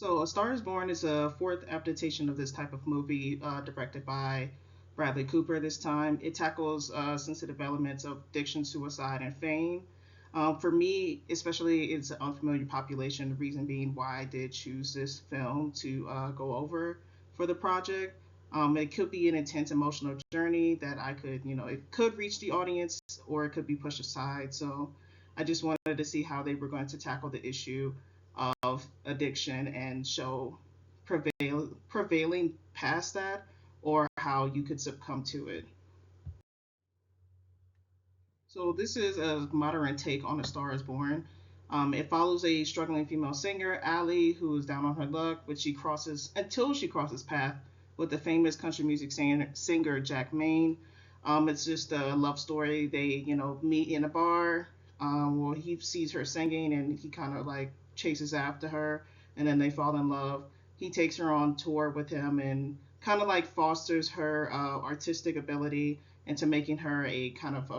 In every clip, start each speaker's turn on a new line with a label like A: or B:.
A: So, A Star is Born is a fourth adaptation of this type of movie, directed by Bradley Cooper this time. It tackles sensitive elements of addiction, suicide, and fame. For me, especially, it's an unfamiliar population. The reason being why I did choose this film to go over for the project. It could be an intense emotional journey that I could, it could reach the audience or it could be pushed aside. So I just wanted to see how they were going to tackle the issue of addiction and show prevailing past that or how you could succumb to it. So this is a modern take on A Star is Born. It follows a struggling female singer, Allie, who is down on her luck, but she crosses until she crosses path with the famous country music singer Jack Maine. It's just a love story. They, meet in a bar. Well, he sees her singing and he kind of like chases after her, and then they fall in love. He takes her on tour with him and kind of like fosters her artistic ability into making her a kind of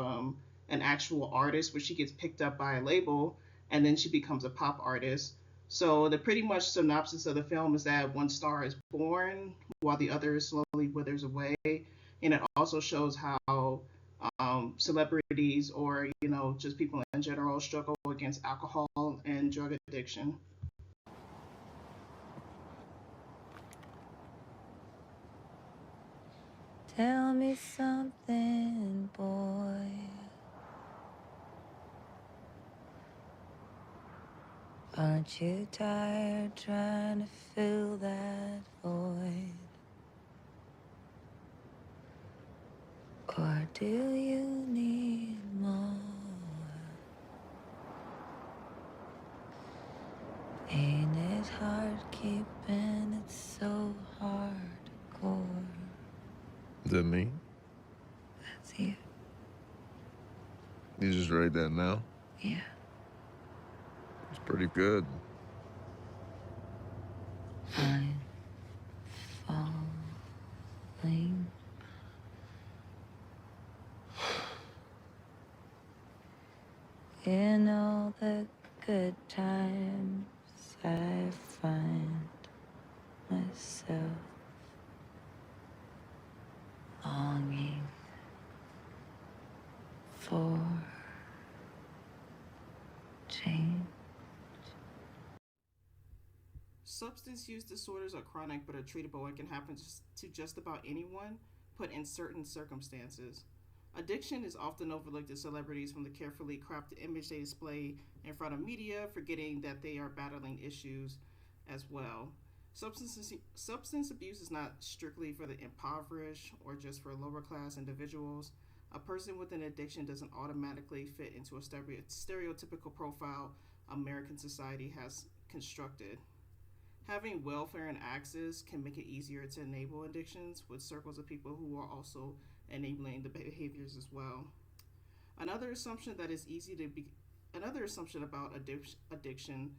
A: an actual artist, where she gets picked up by a label and then she becomes a pop artist. So the pretty much synopsis of the film is that one star is born while the other slowly withers away, and it also shows how celebrities or just people in general struggle against alcohol and drug addiction.
B: Tell me something, boy. Aren't you tired trying to fill that void? Or do you need more? Ain't it hard keeping it so hardcore?
C: Is that me?
B: That's you.
C: You just write that now?
B: Yeah.
C: It's pretty good.
B: I'm falling. In all the good times, I find myself longing for change.
A: Substance use disorders are chronic but are treatable and can happen to just about anyone, put in certain circumstances. Addiction is often overlooked as celebrities from the carefully crafted image they display in front of media, forgetting that they are battling issues as well. Substance abuse is not strictly for the impoverished or just for lower class individuals. A person with an addiction doesn't automatically fit into a stereotypical profile American society has constructed. Having welfare and access can make it easier to enable addictions with circles of people who are also enabling the behaviors as well. Another assumption that is easy to be Another assumption about addiction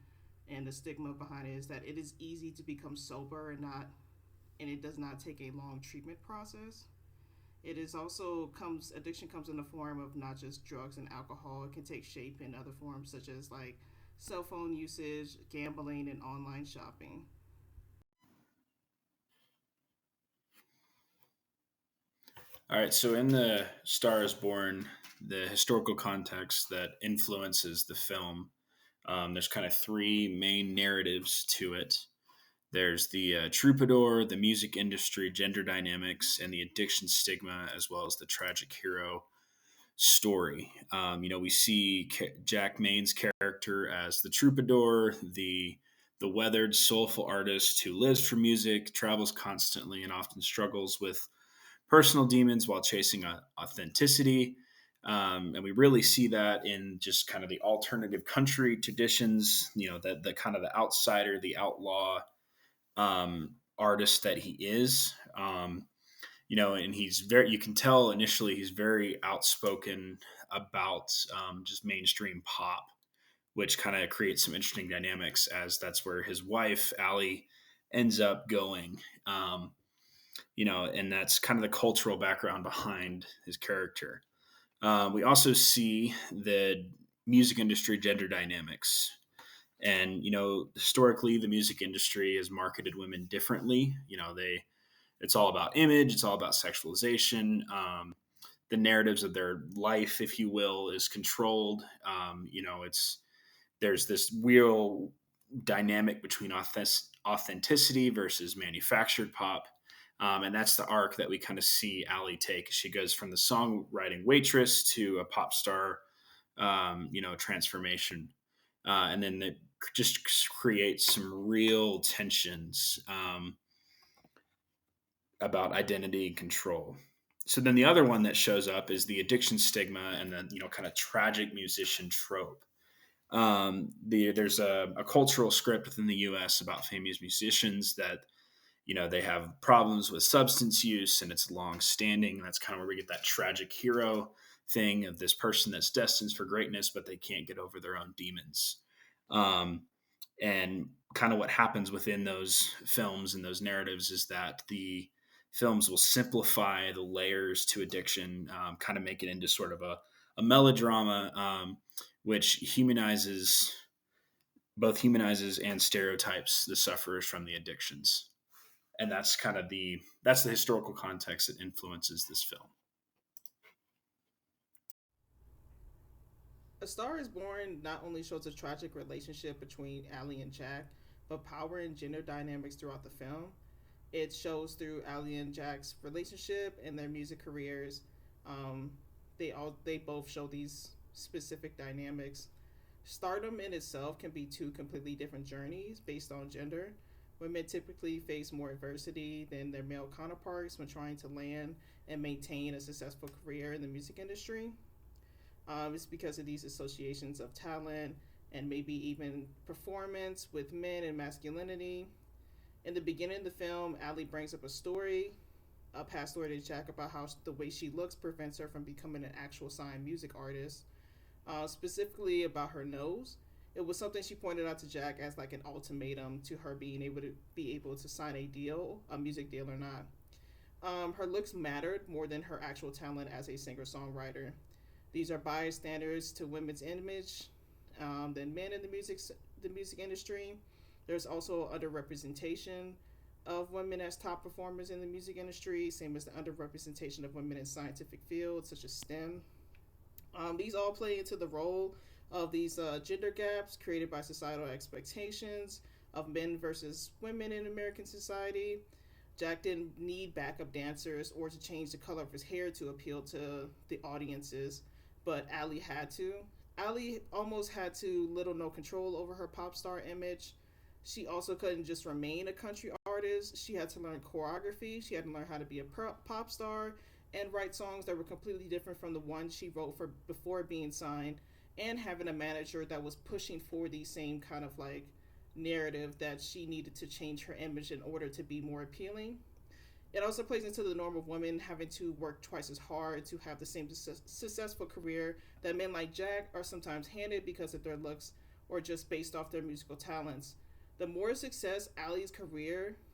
A: and the stigma behind it is that it is easy to become sober and it does not take a long treatment process. It is also comes Addiction comes in the form of not just drugs and alcohol. It can take shape in other forms such as like cell phone usage, gambling, and online shopping.
D: All right, so in the Star is Born, the historical context that influences the film, there's kind of three main narratives to it. There's the troubadour, the music industry, gender dynamics, and the addiction stigma, as well as the tragic hero story. We see Jack Maine's character as the troubadour, the weathered, soulful artist who lives for music, travels constantly, and often struggles with personal demons while chasing authenticity. And we really see that in just kind of the alternative country traditions, the kind of the outsider, the outlaw artist that he is. And he's you can tell initially he's very outspoken about just mainstream pop, which kind of creates some interesting dynamics as that's where his wife, Allie, ends up going. And that's kind of the cultural background behind his character. We also see the music industry gender dynamics. And historically, the music industry has marketed women differently. It's all about image, it's all about sexualization. The narratives of their life, if you will, is controlled. It's there's this real dynamic between authenticity versus manufactured pop. And that's the arc that we kind of see Allie take. She goes from the songwriting waitress to a pop star, transformation. And then it just creates some real tensions about identity and control. So then the other one that shows up is the addiction stigma and the kind of tragic musician trope. There's a cultural script within the U.S. about famous musicians that they have problems with substance use and it's long standing. That's kind of where we get that tragic hero thing of this person that's destined for greatness, but they can't get over their own demons. Um, and kind of what happens within those films and those narratives is that the films will simplify the layers to addiction, kind of make it into sort of a melodrama, which humanizes and stereotypes the sufferers from the addictions. And that's the historical context that influences this film.
A: A Star is Born not only shows a tragic relationship between Allie and Jack, but power and gender dynamics throughout the film. It shows through Allie and Jack's relationship and their music careers. Um, they both show these specific dynamics. Stardom in itself can be two completely different journeys based on gender. Women typically face more adversity than their male counterparts when trying to land and maintain a successful career in the music industry. It's because of these associations of talent and maybe even performance with men and masculinity. In the beginning of the film, Allie brings up a past story to Jack about how the way she looks prevents her from becoming an actual signed music artist, specifically about her nose. It was something she pointed out to Jack as like an ultimatum to her being able to sign a music deal or not. Her looks mattered more than her actual talent as a singer songwriter. These are biased standards to women's image than men in the music industry. There's also underrepresentation of women as top performers in the music industry, same as the underrepresentation of women in scientific fields such as STEM. These all play into the role of these gender gaps created by societal expectations of men versus women in American society. Jack didn't need backup dancers or to change the color of his hair to appeal to the audiences, but Allie had to. Allie almost had too little no control over her pop star image. She also couldn't just remain a country artist. She had to learn choreography. She had to learn how to be a pop star and write songs that were completely different from the ones she wrote for before being signed, and having a manager that was pushing for the same kind of like narrative that she needed to change her image in order to be more appealing. It also plays into the norm of women having to work twice as hard to have the same successful career that men like Jack are sometimes handed because of their looks or just based off their musical talents. The more success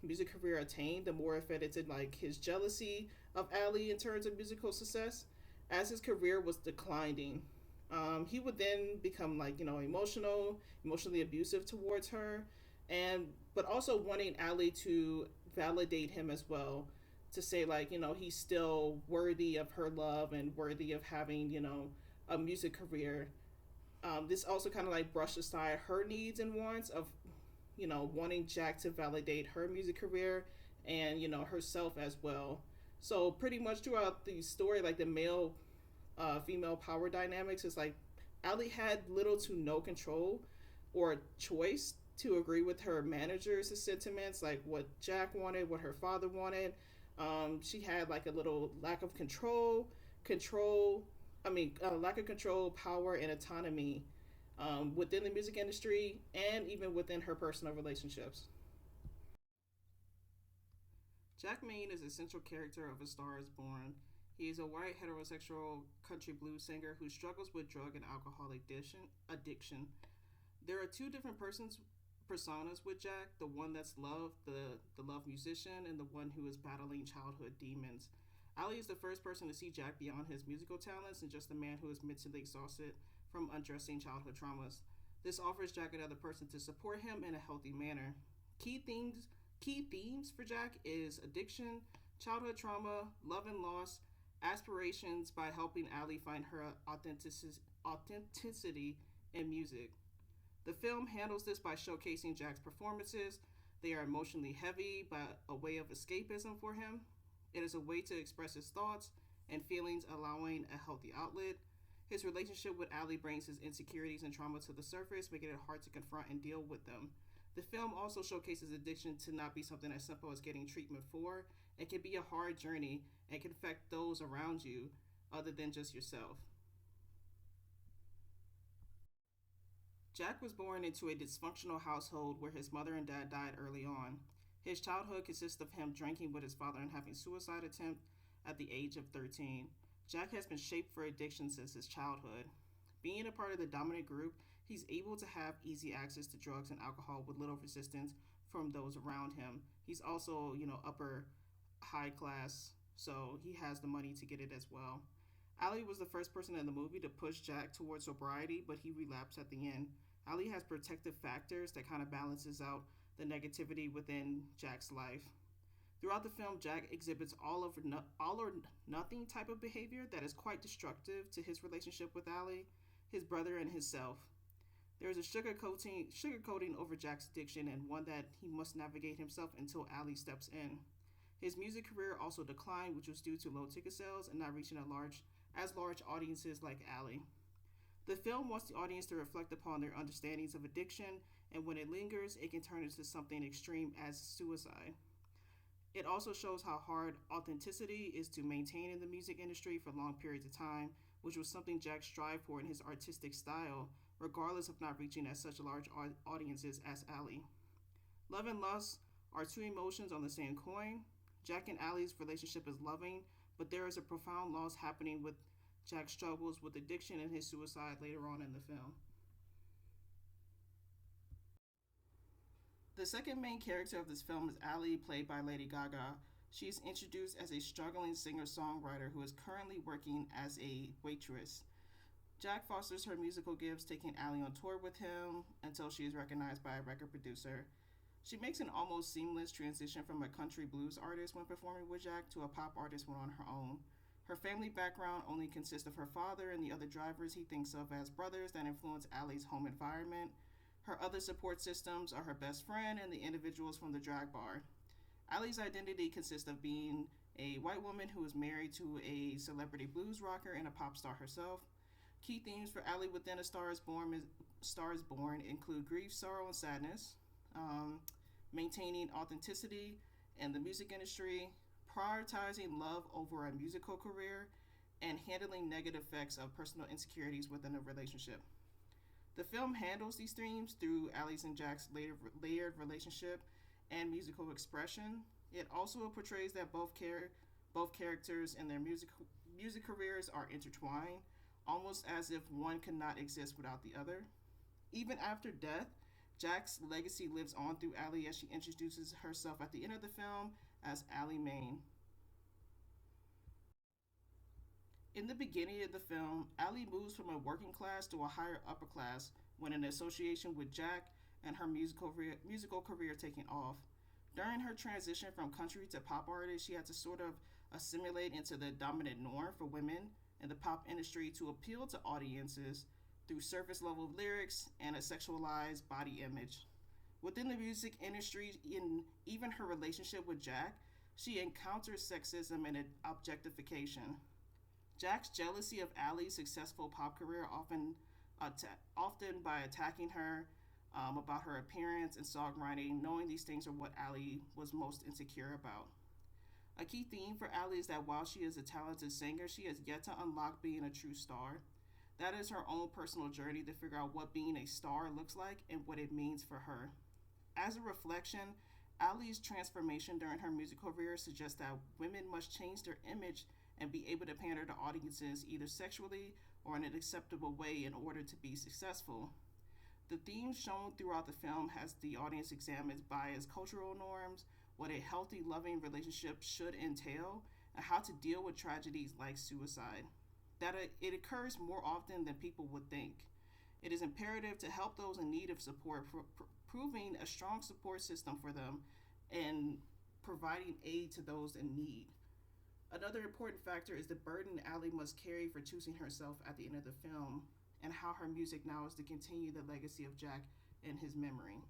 A: music career attained, the more it fed into like his jealousy of Allie in terms of musical success. As his career was declining, he would then become like emotionally abusive towards her, and but also wanting Allie to validate him as well, to say like he's still worthy of her love and worthy of having a music career. This also kind of like brushed aside her needs and wants of wanting Jack to validate her music career and herself as well. So pretty much throughout the story, like the male female power dynamics is like Allie had little to no control or choice to agree with her manager's sentiments, like what Jack wanted, what her father wanted. She had like a little lack of lack of control, power, and autonomy within the music industry and even within her personal relationships. Jack Maine is a central character of A Star is Born. He is a white heterosexual country blues singer who struggles with drug and alcohol addiction. There are two different personas with Jack, the one that's love, the love musician, and the one who is battling childhood demons. Ali is the first person to see Jack beyond his musical talents and just a man who is mentally exhausted from undressing childhood traumas. This offers Jack another person to support him in a healthy manner. Key themes Key themes for Jack is addiction, childhood trauma, love and loss, aspirations by helping Allie find her authenticity in music. The film handles this by showcasing Jack's performances. They are emotionally heavy, but a way of escapism for him. It is a way to express his thoughts and feelings, allowing a healthy outlet. His relationship with Allie brings his insecurities and trauma to the surface, making it hard to confront and deal with them. The film also showcases addiction to not be something as simple as getting treatment for. It can be a hard journey and can affect those around you other than just yourself. Jack was born into a dysfunctional household where his mother and dad died early on. His childhood consists of him drinking with his father and having suicide attempt at the age of 13. Jack has been shaped for addiction since his childhood. Being a part of the dominant group, he's able to have easy access to drugs and alcohol with little resistance from those around him. He's also, upper high class, so he has the money to get it as well. Allie was the first person in the movie to push Jack towards sobriety, but he relapsed at the end. Allie has protective factors that kind of balances out the negativity within Jack's life. Throughout the film, Jack exhibits all or nothing type of behavior that is quite destructive to his relationship with Allie, his brother, and himself. There is a sugarcoating over Jack's addiction and one that he must navigate himself until Allie steps in. His music career also declined, which was due to low ticket sales and not reaching as large audiences like Allie. The film wants the audience to reflect upon their understandings of addiction, and when it lingers, it can turn into something extreme as suicide. It also shows how hard authenticity is to maintain in the music industry for long periods of time, which was something Jack strived for in his artistic style, regardless of not reaching as such large audiences as Allie. Love and lust are two emotions on the same coin. Jack and Allie's relationship is loving, but there is a profound loss happening with Jack's struggles with addiction and his suicide later on in the film. The second main character of this film is Allie, played by Lady Gaga. She is introduced as a struggling singer-songwriter who is currently working as a waitress. Jack fosters her musical gifts, taking Allie on tour with him until she is recognized by a record producer. She makes an almost seamless transition from a country blues artist when performing with Jack to a pop artist when on her own. Her family background only consists of her father and the other drivers he thinks of as brothers that influence Allie's home environment. Her other support systems are her best friend and the individuals from the drag bar. Allie's identity consists of being a white woman who is married to a celebrity blues rocker and a pop star herself. Key themes for Allie within A Star is Born include grief, sorrow, and sadness, maintaining authenticity in the music industry, prioritizing love over a musical career, and handling negative effects of personal insecurities within a relationship. The film handles these themes through Allie's and Jack's layered relationship and musical expression. It also portrays that both characters and their music careers are intertwined, almost as if one could not exist without the other. Even after death, Jack's legacy lives on through Allie as she introduces herself at the end of the film as Allie Main. In the beginning of the film, Allie moves from a working class to a higher upper class when an association with Jack and her musical career taking off. During her transition from country to pop artist, she had to sort of assimilate into the dominant norm for women in the pop industry to appeal to audiences through surface level lyrics and a sexualized body image. Within the music industry, in even her relationship with Jack, she encounters sexism and objectification. Jack's jealousy of Allie's successful pop career often by attacking her about her appearance and songwriting, knowing these things are what Allie was most insecure about. A key theme for Allie is that while she is a talented singer, she has yet to unlock being a true star. That is her own personal journey to figure out what being a star looks like and what it means for her. As a reflection, Allie's transformation during her music career suggests that women must change their image and be able to pander to audiences either sexually or in an acceptable way in order to be successful. The themes shown throughout the film has the audience examine bias cultural norms, what a healthy, loving relationship should entail, and how to deal with tragedies like suicide. That it occurs more often than people would think. It is imperative to help those in need of support, proving a strong support system for them and providing aid to those in need. Another important factor is the burden Allie must carry for choosing herself at the end of the film, and how her music now is to continue the legacy of Jack in his memory.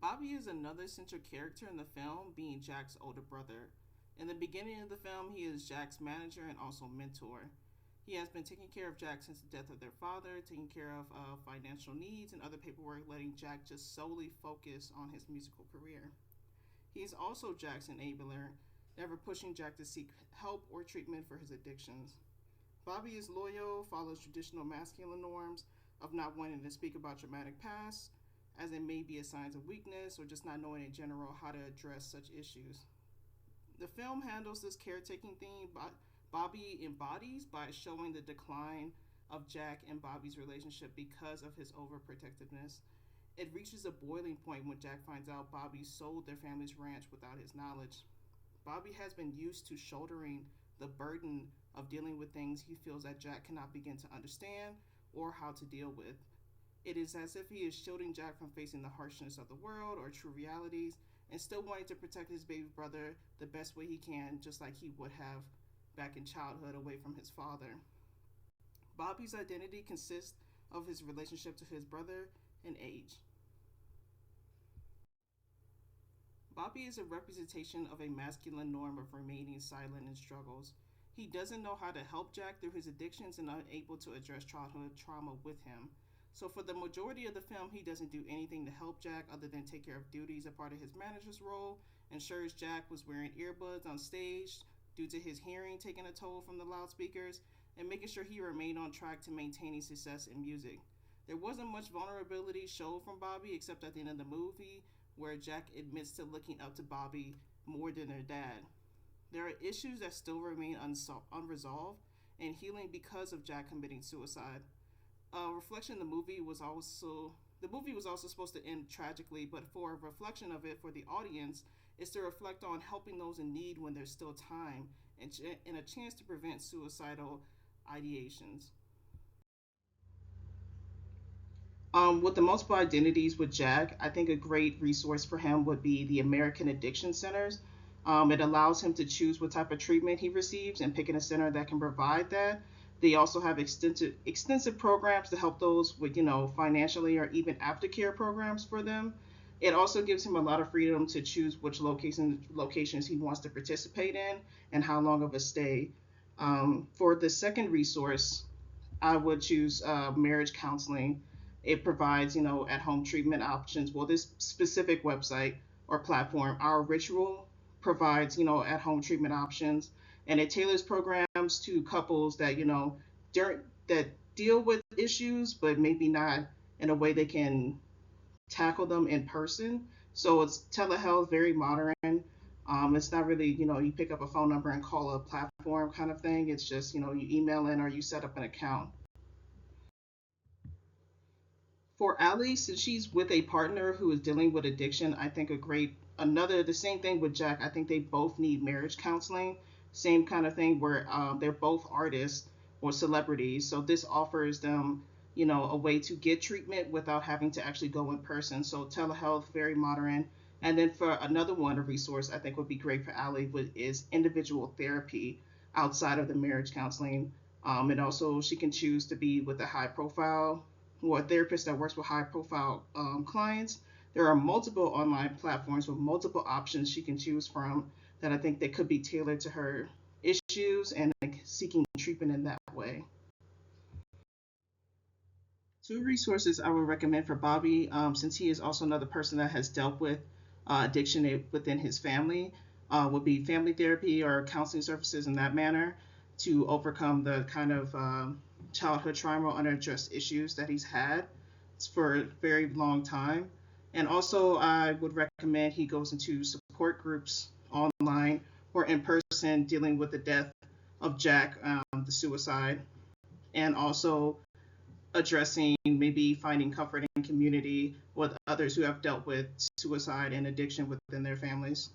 A: Bobby is another central character in the film, being Jack's older brother. In the beginning of the film, he is Jack's manager and also mentor. He has been taking care of Jack since the death of their father, taking care of financial needs and other paperwork, letting Jack just solely focus on his musical career. He is also Jack's enabler, never pushing Jack to seek help or treatment for his addictions. Bobby is loyal, follows traditional masculine norms of not wanting to speak about traumatic past, as it may be a sign of weakness or just not knowing in general how to address such issues. The film handles this caretaking theme Bobby embodies by showing the decline of Jack and Bobby's relationship because of his overprotectiveness. It reaches a boiling point when Jack finds out Bobby sold their family's ranch without his knowledge. Bobby has been used to shouldering the burden of dealing with things he feels that Jack cannot begin to understand or how to deal with. It is as if he is shielding Jack from facing the harshness of the world or true realities, and still wanting to protect his baby brother the best way he can, just like he would have back in childhood away from his father. Bobby's identity consists of his relationship to his brother and age. Bobby is a representation of a masculine norm of remaining silent in struggles. He doesn't know how to help Jack through his addictions and unable to address childhood trauma with him. So for the majority of the film, he doesn't do anything to help Jack other than take care of duties a part of his manager's role, ensures Jack was wearing earbuds on stage due to his hearing taking a toll from the loudspeakers, and making sure he remained on track to maintaining success in music. There wasn't much vulnerability showed from Bobby except at the end of the movie, where Jack admits to looking up to Bobby more than their dad. There are issues that still remain unresolved and healing because of Jack committing suicide. Reflection, the movie was also supposed to end tragically, but for a reflection of it for the audience is to reflect on helping those in need when there's still time and a chance to prevent suicidal ideations. With the multiple identities with Jack, I think a great resource for him would be the American Addiction Centers. It allows him to choose what type of treatment he receives and picking a center that can provide that. They also have extensive programs to help those with, financially or even aftercare programs for them. It also gives him a lot of freedom to choose which locations he wants to participate in and how long of a stay. For the second resource, I would choose marriage counseling. It provides, at-home treatment options. Well, this specific website or platform, Our Ritual, provides, at-home treatment options, and it tailors programs to couples that, that deal with issues, but maybe not in a way they can tackle them in person. So it's telehealth, very modern. It's not really, you pick up a phone number and call a platform kind of thing. It's just, you email in or you set up an account. For Allie, since she's with a partner who is dealing with addiction, I think the same thing with Jack. I think they both need marriage counseling. Same kind of thing where they're both artists or celebrities. So this offers them, a way to get treatment without having to actually go in person. So telehealth, very modern. And then for another one, a resource I think would be great for Allie is individual therapy outside of the marriage counseling. And also she can choose to be with a high profile or a therapist that works with high profile clients. There are multiple online platforms with multiple options she can choose from that I think that could be tailored to her issues and seeking treatment in that way. Two resources I would recommend for Bobby, since he is also another person that has dealt with addiction within his family, would be family therapy or counseling services in that manner to overcome the kind of childhood trauma or unaddressed issues that he's had for a very long time. And also, I would recommend he goes into support groups online or in person dealing with the death of Jack, the suicide, and also addressing maybe finding comfort in community with others who have dealt with suicide and addiction within their families.